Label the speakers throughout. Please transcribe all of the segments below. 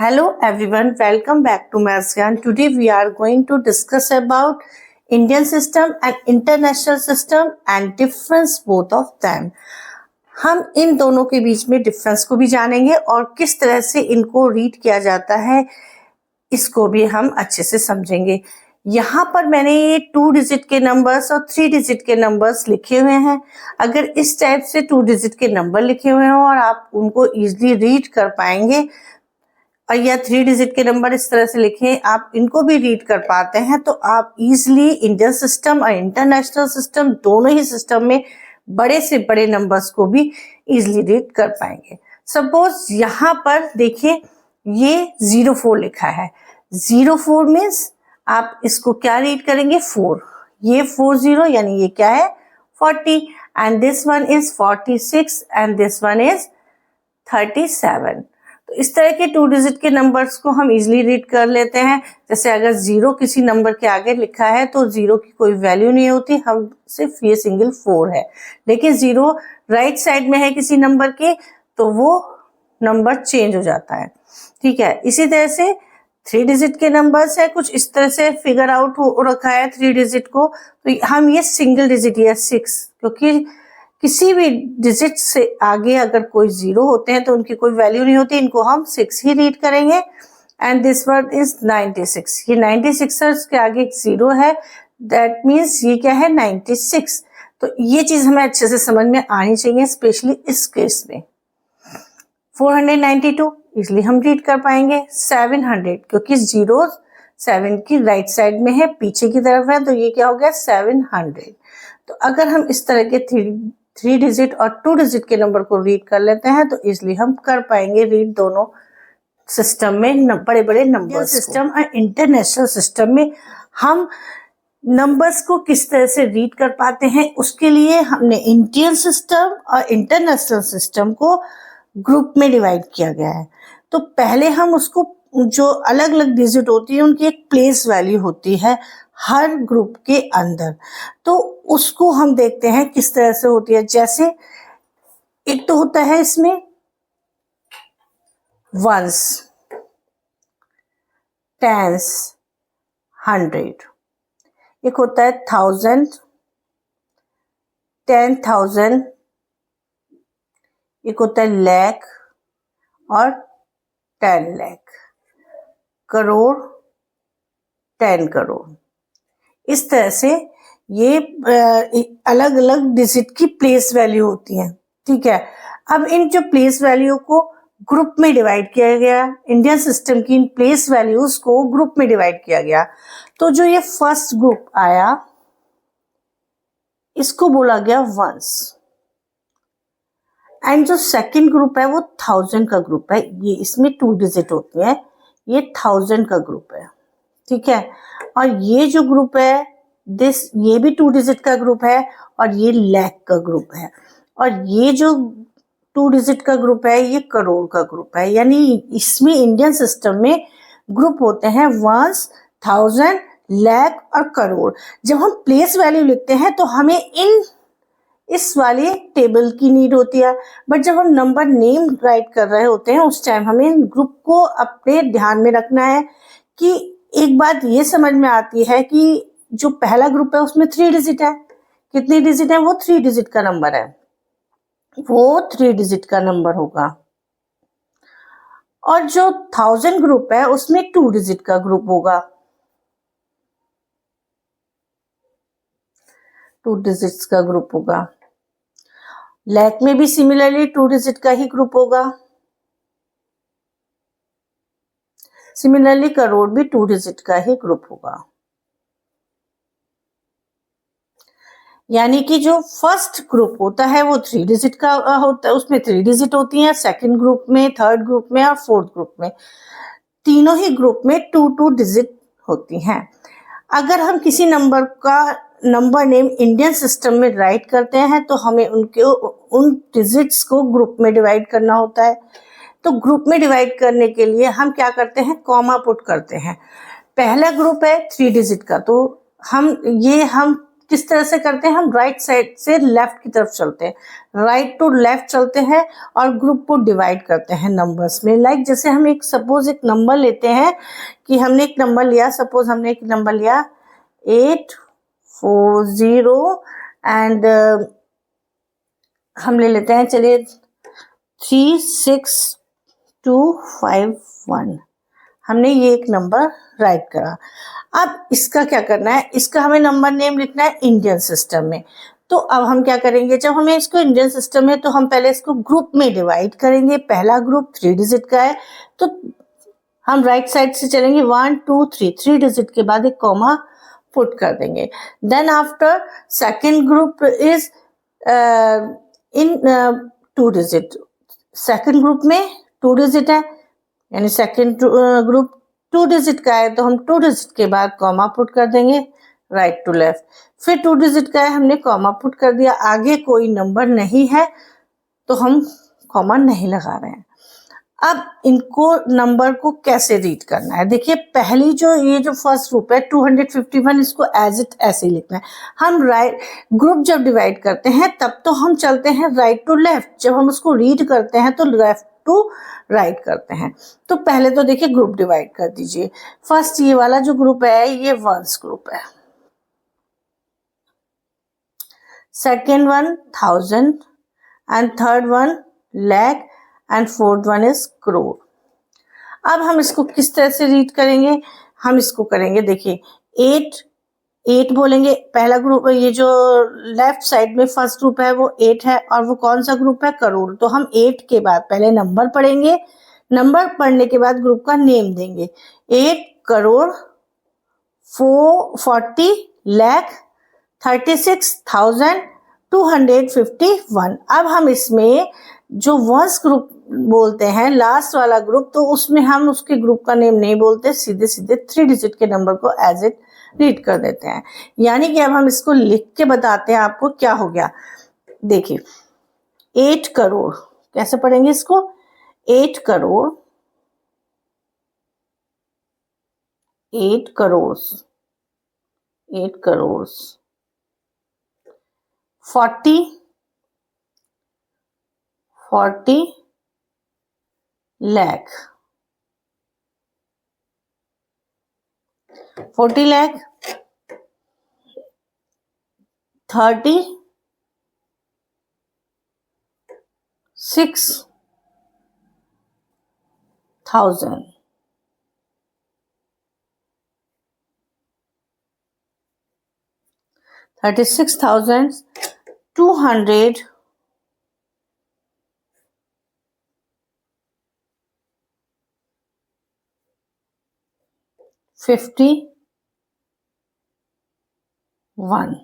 Speaker 1: Hello everyone, welcome back to Maths Gyan. Today we are going to discuss about Indian system and international system and difference both of them. हम इन दोनों के बीच में difference को भी जानेंगे और किस तरह से इनको रीड किया जाता है इसको भी हम अच्छे से समझेंगे। यहाँ पर मैंने ये 2 डिजिट के नंबर्स और 3 डिजिट के नंबर्स लिखे हुए हैं। अगर इस टाइप से 2 डिजिट के नंबर लिखे हुए हों और आप उनको इजीली रीड कर पाएंगे और या 3 डिजिट के नंबर इस तरह से लिखें आप इनको भी रीड कर पाते हैं तो आप इजीली इंडियन सिस्टम और इंटरनेशनल सिस्टम दोनों ही सिस्टम में बड़े से बड़े नंबर्स को भी इजीली रीड कर पाएंगे। सपोज यहाँ पर देखिए ये 04 लिखा है। 04 मीन्स आप इसको क्या रीड करेंगे 4, ये 40 यानी ये क्या है 40 and this one is 46 and this one is 37। तो इस तरह के 2 डिजिट के नंबर्स को हम इजीली रीड कर लेते हैं। जैसे अगर 0 किसी नंबर के आगे लिखा है तो 0 की कोई वैल्यू नहीं होती, हम सिर्फ ये सिंगल 4 है, लेकिन 0 राइट साइड में है किसी नंबर के तो वो नंबर चेंज हो जाता है। ठीक है, इसी तरह से 3 डिजिट के नंबर्स है, कुछ इस तरह से फिगर आउट हो रखा है 3 डिजिट को, तो हम ये सिंगल डिजिट या 6, क्योंकि किसी भी डिजिट से आगे अगर कोई 0 होते हैं तो उनकी कोई वैल्यू नहीं होती, इनको हम 6 ही रीड करेंगे। एंड दिस वर्ड इज 96, ये 96 के आगे 0 है, दैट मीन्स ये क्या है 96। तो ये चीज हमें अच्छे से समझ में आनी चाहिए, स्पेशली इस केस में। 492 इसलिए हम रीड कर पाएंगे। 700 क्योंकि 0 7 की राइट साइड में है, पीछे की तरफ है, तो ये क्या हो गया 700। तो अगर हम इस तरह के 3 डिजिट और 2 डिजिट के नंबर को रीड कर लेते हैं तो इसलिए हम कर पाएंगे रीड दोनों सिस्टम में बड़े बड़े नंबर सिस्टम और इंटरनेशनल सिस्टम में हम नंबर्स को किस तरह से रीड कर पाते हैं उसके लिए हमने इंडियन सिस्टम और इंटरनेशनल सिस्टम को ग्रुप में डिवाइड किया गया है। तो पहले हम उसको जो अलग अलग डिजिट होती है उनकी एक प्लेस वैल्यू होती है हर ग्रुप के अंदर, तो उसको हम देखते हैं किस तरह से होती है। जैसे एक तो होता है इसमें वंस, टेंस, 100, एक होता है 1000, 10,000, एक होता है लाख और 10 लाख, करोड़, 10 करोड़। इस तरह से ये अलग अलग डिजिट की प्लेस वैल्यू होती है। ठीक है, अब इन जो प्लेस वैल्यू को ग्रुप में डिवाइड किया गया, इंडियन सिस्टम की इन प्लेस वैल्यूज को ग्रुप में डिवाइड किया गया, तो जो ये फर्स्ट ग्रुप आया इसको बोला गया वंस, एंड जो सेकंड ग्रुप है वो 1000 का ग्रुप है, ये इसमें 2 डिजिट होती है, ये 1000 का ग्रुप है। ठीक है, और ये जो ग्रुप है ये भी 2 डिजिट का ग्रुप है और ये लाख का ग्रुप है, और ये जो 2 डिजिट का ग्रुप है ये करोड़ का ग्रुप है। यानी इसमें इंडियन सिस्टम में ग्रुप होते हैं वंस, 1000, लाख और करोड़। जब हम प्लेस वैल्यू लिखते हैं तो हमें इस वाले टेबल की नीड होती है, बट जब हम नंबर नेम राइट कर रहे होते हैं उस टाइम हमें ग्रुप को अपने ध्यान में रखना है। कि एक बात ये समझ में आती है कि जो पहला ग्रुप है उसमें 3 डिजिट है, कितने डिजिट है वो 3 डिजिट का नंबर है, वो 3 डिजिट का नंबर होगा। और जो 1000 ग्रुप है उसमें 2 डिजिट का ग्रुप होगा, 2 डिजिट्स का ग्रुप होगा। लाख में भी सिमिलरली 2 डिजिट का ही ग्रुप होगा, सिमिलरली करोड़ भी 2 डिजिट का ही ग्रुप होगा। यानी कि जो फर्स्ट ग्रुप होता है वो 3 डिजिट का होता है, उसमें 3 डिजिट होती हैं, सेकंड ग्रुप में, थर्ड ग्रुप में और फोर्थ ग्रुप में, तीनों ही ग्रुप में 2 डिजिट होती हैं। अगर हम किसी नंबर का नंबर नेम इंडियन सिस्टम में राइट करते हैं तो हमें उन डिजिट्स को ग्रुप में डिवाइड करना होता है। तो ग्रुप में डिवाइड करने के लिए हम क्या करते हैं, कॉमा पुट करते हैं। पहला ग्रुप है 3 डिजिट का, तो हम किस तरह से करते हैं, हम राइट साइड से लेफ्ट की तरफ चलते हैं, राइट टू लेफ्ट चलते हैं और ग्रुप को डिवाइड करते हैं नंबर्स में। लाइक जैसे हम एक सपोज एक नंबर लेते हैं कि हमने एक नंबर लिया, सपोज हमने एक नंबर लिया 840 एंड हम ले लेते हैं, चलिए 36251, हमने ये एक नंबर राइट करा। अब इसका क्या करना है, इसका हमें नंबर नेम लिखना है इंडियन सिस्टम में। तो अब हम क्या करेंगे, जब हमें इसको इंडियन सिस्टम में, तो हम पहले इसको ग्रुप में डिवाइड करेंगे। पहला ग्रुप 3 डिजिट का है, तो हम राइट साइड से चलेंगे 1 2 3, 3 डिजिट के बाद एक कॉमा पुट कर देंगे। Then after second group is in 2 digit, second group में 2 डिजिट है, यानी सेकेंड ग्रुप 2 डिजिट का है, तो हम 2 डिजिट के बाद कॉमा पुट कर देंगे राइट टू लेफ्ट। फिर 2 डिजिट का है, हमने कॉमा पुट कर दिया, आगे कोई नंबर नहीं है तो हम कॉमा नहीं लगा रहे हैं। अब इनको नंबर को कैसे रीड करना है, देखिए पहली जो ये जो फर्स्ट ग्रुप है 251, इसको एज इट ऐसे ही लिखना है। हम राइट ग्रुप जब डिवाइड करते हैं तब तो हम चलते हैं राइट टू लेफ्ट, जब हम उसको रीड करते हैं तो लेफ्ट टू राइट करते हैं। तो पहले तो देखिए ग्रुप डिवाइड कर दीजिए। फर्स्ट ये वाला जो ग्रुप है ये वंस ग्रुप है, second one 1000 and third one lakh and fourth one is crore. अब हम इसको किस तरह से रीड करेंगे, हम इसको करेंगे, देखिए 8 बोलेंगे, पहला ग्रुप ये जो लेफ्ट साइड में फर्स्ट ग्रुप है वो 8 है, और वो कौन सा ग्रुप है, करोड़। तो हम 8 के बाद पहले नंबर पढ़ेंगे, नंबर पढ़ने के बाद ग्रुप का नेम देंगे, 8 करोड़ 40 लाख 36,251। अब हम इसमें जो वंस ग्रुप बोलते हैं लास्ट वाला ग्रुप, तो उसमें हम उसके ग्रुप का नेम नहीं बोलते, सीधे सीधे 3 डिजिट के नंबर को एज इट रीड कर देते हैं। यानी कि अब हम इसको लिख के बताते हैं आपको क्या हो गया। देखिए 8 करोड़ कैसे पढ़ेंगे इसको, 8 करोड़ 8 करोड़ 40 लाख 40 लाख 36,000 36,251।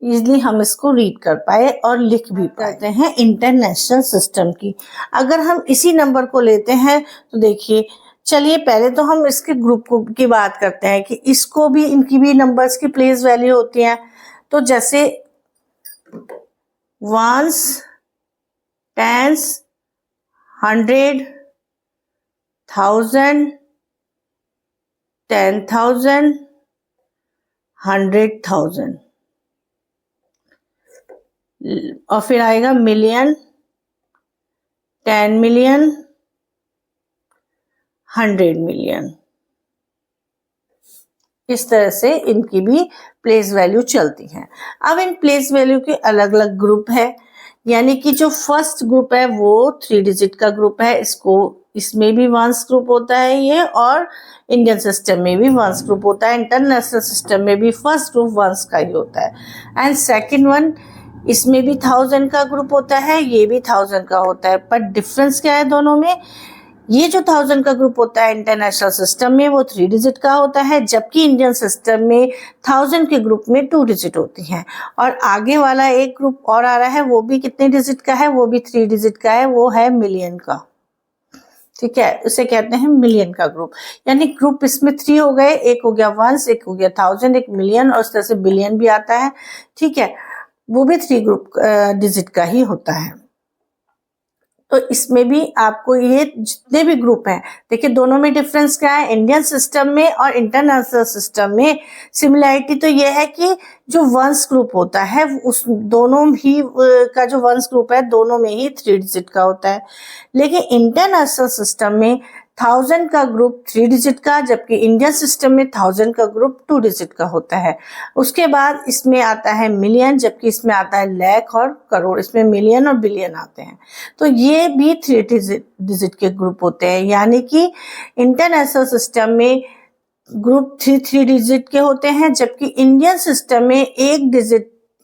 Speaker 1: इजली हम इसको रीड कर पाए और लिख भी पाते हैं इंटरनेशनल सिस्टम की। अगर हम इसी नंबर को लेते हैं तो देखिए, चलिए पहले तो हम इसके ग्रुप की बात करते हैं कि इसको भी, इनकी भी नंबर्स की प्लेस वैल्यू होती है। तो जैसे वंस, टेंस, 100, 1000, 10,000, 100,000, और फिर आएगा मिलियन, 10 मिलियन, 100 मिलियन। इस तरह से इनकी भी प्लेस वैल्यू चलती है। अब इन प्लेस वैल्यू के अलग अलग ग्रुप है, यानी कि जो फर्स्ट ग्रुप है वो 3 डिजिट का ग्रुप है, इसमें भी वंस ग्रुप होता है ये, और इंडियन सिस्टम में भी वंस ग्रुप होता है, इंटरनेशनल सिस्टम में भी फर्स्ट ग्रुप वंस का ही होता है। एंड सेकंड वन, इसमें भी 1000 का ग्रुप होता है, ये भी 1000 का होता है, पर डिफरेंस क्या है दोनों में, ये जो 1000 का ग्रुप होता है इंटरनेशनल सिस्टम में वो 3 डिजिट का होता है, जबकि इंडियन सिस्टम में 1000 के ग्रुप में 2 डिजिट होती हैं। और आगे वाला एक ग्रुप और आ रहा है, वो भी कितने डिजिट का है, वो भी 3 डिजिट का है, वो है मिलियन का। ठीक है, उसे कहते हैं मिलियन का ग्रुप। यानी ग्रुप इसमें 3 हो गए, एक हो गया वंस, एक हो गया 1000, एक मिलियन, और उस तरह से बिलियन भी आता है। ठीक है, वो भी 3 ग्रुप डिजिट का ही होता है। तो इसमें भी आपको ये जितने भी ग्रुप हैं, देखिए दोनों में डिफरेंस क्या है, इंडियन सिस्टम में और इंटरनेशनल सिस्टम में सिमिलैरिटी तो ये है कि जो वंस ग्रुप होता है उस दोनों ही का जो वंस ग्रुप है दोनों में ही 3 डिजिट का होता है, लेकिन इंटरनेशनल सिस्टम में 1000 का ग्रुप 3 डिजिट का, जबकि इंडियन सिस्टम में 1000 का ग्रुप 2 डिजिट का होता है। उसके बाद इसमें आता है मिलियन, जबकि इसमें आता है लाख और करोड़, इसमें मिलियन और बिलियन आते हैं। तो ये भी 3 डिजिट के ग्रुप होते हैं, यानी कि इंटरनेशनल सिस्टम में ग्रुप 3 डिजिट के होते हैं, जबकि इंडियन सिस्टम में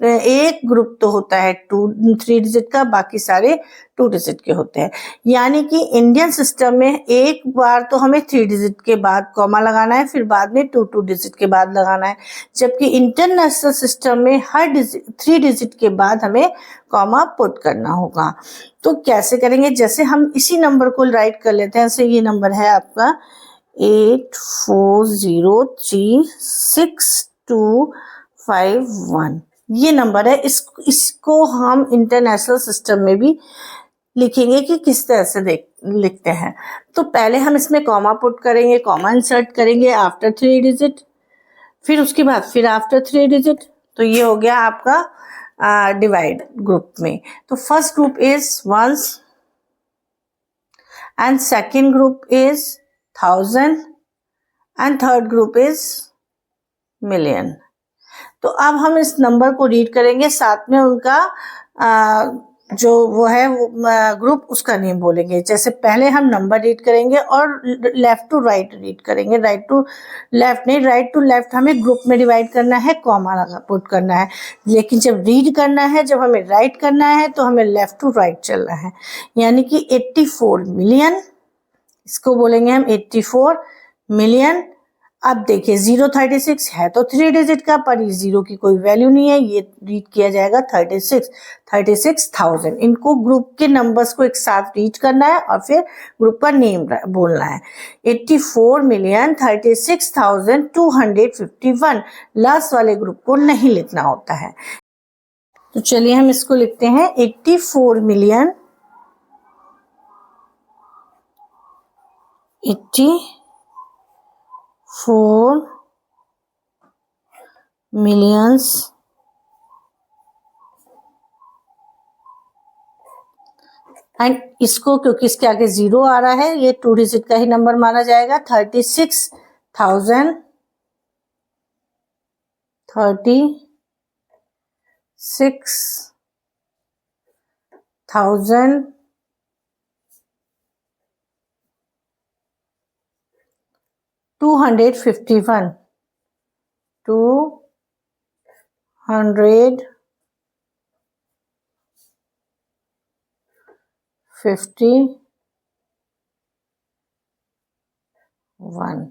Speaker 1: एक ग्रुप तो होता है 3 डिजिट का, बाकी सारे 2 डिजिट के होते हैं। यानी कि इंडियन सिस्टम में एक बार तो हमें 3 डिजिट के बाद कॉमा लगाना है, फिर बाद में 2 डिजिट के बाद लगाना है, जबकि इंटरनेशनल सिस्टम में हर 3 डिजिट के बाद हमें कॉमा पुट करना होगा। तो कैसे करेंगे, जैसे हम इसी नंबर को राइट कर लेते हैं, जैसे ये नंबर है आपका 84036251, ये नंबर है। इसको हम इंटरनेशनल सिस्टम में भी लिखेंगे कि किस तरह से लिखते हैं। तो पहले हम इसमें कॉमा पुट करेंगे, कॉमा इंसर्ट करेंगे आफ्टर 3 डिजिट, फिर उसके बाद फिर आफ्टर 3 डिजिट। तो ये हो गया आपका डिवाइड ग्रुप में। तो first group is ones and second group is 1000 and third group is million. तो अब हम इस नंबर को रीड करेंगे, साथ में उनका जो वो है ग्रुप उसका नेम बोलेंगे। जैसे पहले हम नंबर रीड करेंगे और लेफ्ट टू राइट रीड करेंगे, राइट टू लेफ्ट नहीं, राइट टू लेफ्ट हमें ग्रुप में डिवाइड करना है, कॉमा लगा पुट करना है। लेकिन जब रीड करना है, जब हमें राइट करना है, तो हमें लेफ्ट टू राइट चलना है। यानी कि 84 मिलियन, इसको बोलेंगे हम 84 मिलियन। अब देखिए 036 है तो 3 डिजिट का, पर ये 0 की कोई वैल्यू नहीं है, ये रीड किया जाएगा 36,000। इनको ग्रुप के नंबर्स को एक साथ रीड करना है और फिर ग्रुप का नेम बोलना है। 84,36,251 लास्ट वाले ग्रुप को नहीं लिखना होता है। तो चलिए हम इसको लिखते हैं 84 मिलियन 84 millions एंड इसको क्योंकि इसके आगे 0 आ रहा है, ये 2 डिजिट का ही नंबर माना जाएगा। 36,000 251 251।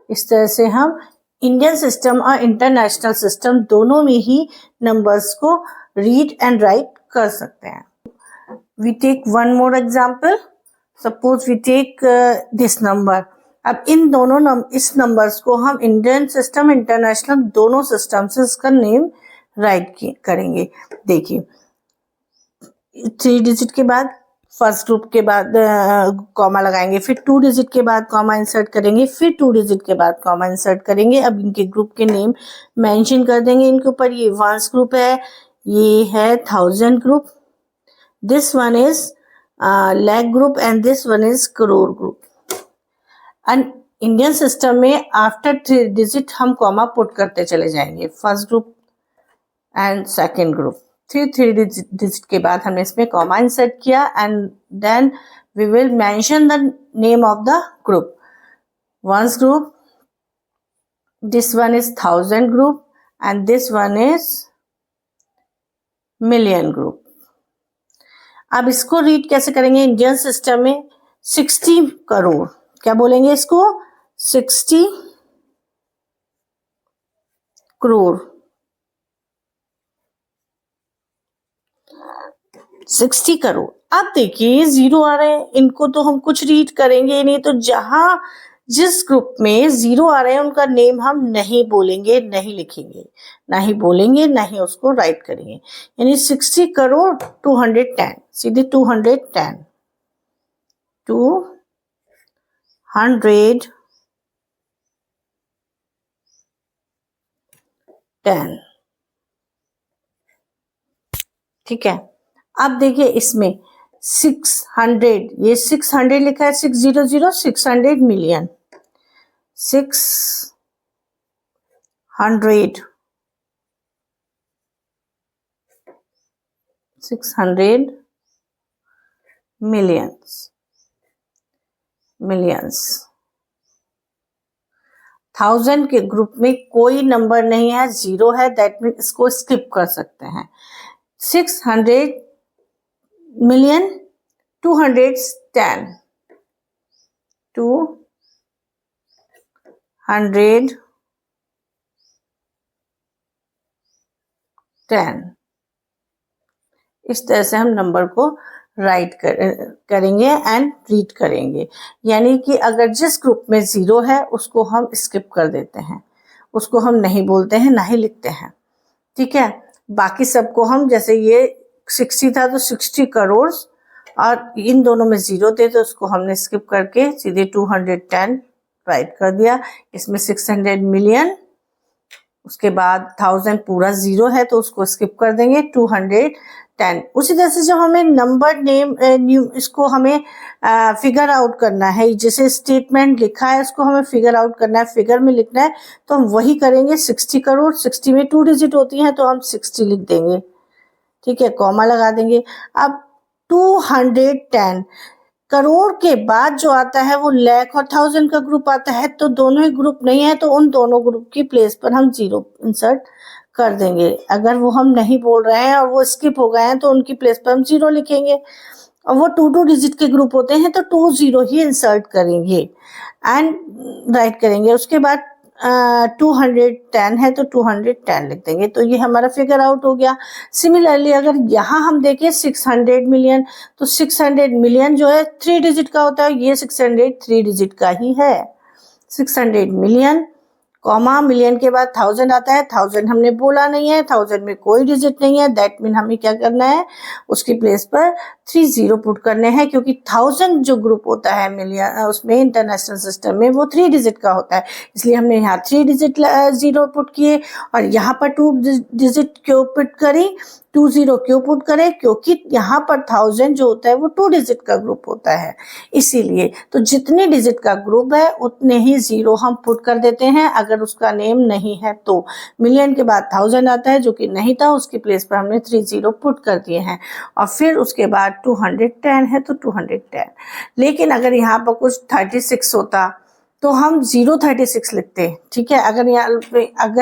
Speaker 1: इस तरह से हम इंडियन सिस्टम और इंटरनेशनल सिस्टम दोनों में ही नंबर्स को रीड एंड राइट कर सकते हैं। We take one more example. Suppose we take this number. अब इन दोनों इस नंबर्स को हम इंडियन सिस्टम इंटरनेशनल दोनों सिस्टम से इसका नेम राइट करेंगे। देखिए 3 डिजिट के बाद फर्स्ट ग्रुप के बाद कॉमा लगाएंगे, फिर 2 डिजिट के बाद कॉमा इंसर्ट करेंगे, फिर 2 डिजिट के बाद कॉमा इंसर्ट करेंगे। अब इनके ग्रुप के नेम मेंशन कर देंगे इनके ऊपर। ये वंस ग्रुप है, ये है 1000 group, this one is lakh group and this one is crore group। and Indian system में आफ्टर 3 डिजिट हम कॉमा पुट करते चले जाएंगे, first group and second group. 3 digit के बाद हमने इसमें कॉमा इंसर्ट किया and then we will mention the name of the group. Ones group, this one is 1000 group and this one is million group. अब इसको रीड कैसे करेंगे, Indian system में 60 करोड़, क्या बोलेंगे इसको, 60 करोड़, 60 करोड़। अब देखिए 0 आ रहे हैं, इनको तो हम कुछ रीड करेंगे नहीं, तो जहां जिस ग्रुप में जीरो आ रहे हैं उनका नेम हम नहीं बोलेंगे, नहीं लिखेंगे, ना ही बोलेंगे, ना ही उसको राइट करेंगे। यानी 60 करोड़ 210, सीधे 210, 210, ठीक है। अब देखिए इसमें 600, ये 600 लिखा है, 600, 600 मिलियन, 600 मिलियंस, मिलियंस। 1000 के ग्रुप में कोई नंबर नहीं है, जीरो है, दैट मीन इसको स्किप कर सकते हैं। 600 मिलियन 210, 210, इस तरह से हम नंबर को राइट करेंगे एंड रीड करेंगे। यानी कि अगर जिस ग्रुप में जीरो है उसको हम स्किप कर देते हैं, उसको हम नहीं बोलते हैं, ना ही लिखते हैं, ठीक है। बाकी सबको हम, जैसे ये 60 था तो 60 करोड़, और इन दोनों में जीरो थे तो उसको हमने स्किप करके सीधे 210 राइट कर दिया। इसमें 600 मिलियन, उसके बाद 1000 पूरा जीरो है तो उसको स्किप कर देंगे, 210। उसी तरह से जब हमें नंबर नेम इसको हमें फिगर आउट करना है, जैसे स्टेटमेंट लिखा है उसको हमें फिगर आउट करना है, फिगर में लिखना है, तो हम वही करेंगे। 60 करोड़, 60 में 2 डिजिट होती हैं तो हम 60 लिख देंगे, ठीक है, कॉमा लगा देंगे। अब 210 करोड़ के बाद जो आता है वो लाख और 1000 का ग्रुप आता है, तो दोनों ही ग्रुप नहीं है तो उन दोनों ग्रुप की प्लेस पर हम जीरो इंसर्ट कर देंगे। अगर वो हम नहीं बोल रहे हैं और वो स्किप हो गए हैं तो उनकी प्लेस पर हम जीरो लिखेंगे, और वो 2 डिजिट के ग्रुप होते हैं तो 20 ही इंसर्ट करेंगे एंड राइट करेंगे। उसके बाद 210 है तो 210 लिख देंगे, तो ये हमारा फिगर आउट हो गया। सिमिलरली अगर यहाँ हम देखें 600 मिलियन, तो 600 मिलियन जो है 3 डिजिट का होता है, ये 600 3 डिजिट का ही है। 600 मिलियन, कॉमा, मिलियन के बाद 1000 आता है, 1000 हमने बोला नहीं है, 1000 में कोई डिजिट नहीं है, दैट मीन हमें क्या करना है, उसकी प्लेस पर 30 पुट करने हैं, क्योंकि 1000 जो ग्रुप होता है मिलियन उसमें इंटरनेशनल सिस्टम में वो 3 डिजिट का होता है, इसलिए हमने यहाँ 3 डिजिट जीरो पुट किए और यहाँ पर 2 डिजिट क्यों पुट करी, 20 क्यों पुट करें, क्योंकि यहाँ पर 1000 जो होता है वो 2 डिजिट का ग्रुप होता है, इसीलिए। तो जितने डिजिट का ग्रुप है उतने ही जीरो हम पुट कर देते हैं अगर उसका नेम नहीं है तो। मिलियन के बाद 1000 आता है जो कि नहीं था, उसकी प्लेस पर हमने 30 पुट कर दिए हैं, और फिर उसके बाद 210 है तो 210। लेकिन अगर यहाँ पर कुछ 36 होता तो हम 036 लिखते हैं, ठीक है। अगर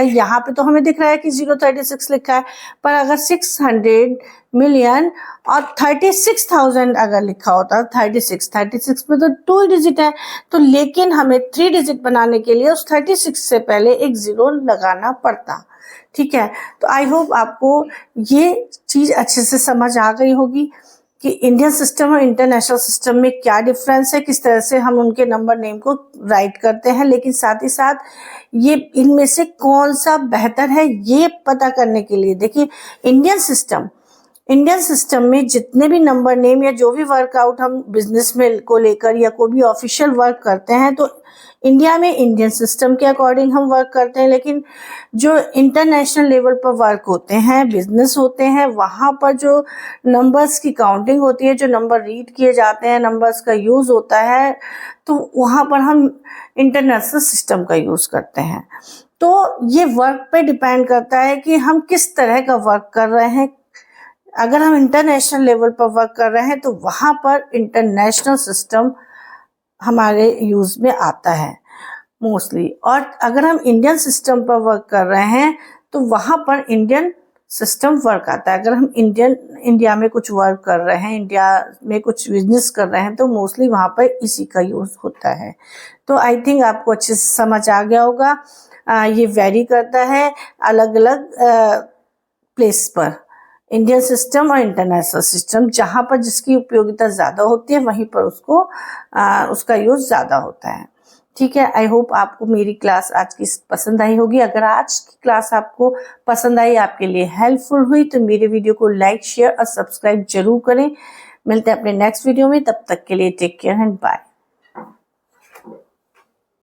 Speaker 1: यहाँ पे तो हमें दिख रहा है कि 036 लिखा है, पर अगर 600 मिलियन और 36,000 अगर लिखा होता, 36 में तो 2 डिजिट है, तो लेकिन हमें 3 डिजिट बनाने के लिए उस 36 से पहले एक जीरो लगाना पड़ता, ठीक है। तो आई होप आपको ये चीज अच्छे से समझ आ गई होगी कि इंडियन सिस्टम और इंटरनेशनल सिस्टम में क्या डिफरेंस है, किस तरह से हम उनके नंबर नेम को राइट करते हैं, लेकिन साथ ही साथ ये इनमें से कौन सा बेहतर है ये पता करने के लिए देखिए, इंडियन सिस्टम में जितने भी नंबर नेम या जो भी वर्कआउट हम बिजनेस में को लेकर या कोई भी ऑफिशियल वर्क करते हैं तो इंडिया में इंडियन सिस्टम के अकॉर्डिंग हम वर्क करते हैं, लेकिन जो इंटरनेशनल लेवल पर वर्क होते हैं, बिजनेस होते हैं, वहाँ पर जो नंबर्स की काउंटिंग होती है, जो नंबर रीड किए जाते हैं, नंबर्स का यूज़ होता है, तो वहाँ पर हम इंटरनेशनल सिस्टम का यूज़ करते हैं। तो ये वर्क पे डिपेंड करता है कि हम किस तरह का वर्क कर रहे हैं। अगर हम इंटरनेशनल लेवल पर वर्क कर रहे हैं तो वहाँ पर इंटरनेशनल सिस्टम हमारे यूज में आता है मोस्टली, और अगर हम इंडियन सिस्टम पर वर्क कर रहे हैं तो वहाँ पर इंडियन सिस्टम वर्क आता है। अगर हम इंडिया में कुछ वर्क कर रहे हैं, इंडिया में कुछ बिजनेस कर रहे हैं, तो मोस्टली वहाँ पर इसी का यूज होता है। तो आई थिंक आपको अच्छे से समझ आ गया होगा। ये वेरी करता है अलग अलग प्लेस पर, इंडियन सिस्टम और इंटरनेशनल सिस्टम, जहाँ पर जिसकी उपयोगिता ज़्यादा होती है वहीं पर उसका यूज़ ज़्यादा होता है। ठीक है, आई होप आपको मेरी क्लास आज की पसंद आई होगी। अगर आज की क्लास आपको पसंद आई, आपके लिए हेल्पफुल हुई, तो मेरे वीडियो को लाइक, शेयर और सब्सक्राइब जरूर करें। मिलते हैं अपने नेक्स्ट वीडियो में, तब तक के लिए टेक केयर एंड बाय।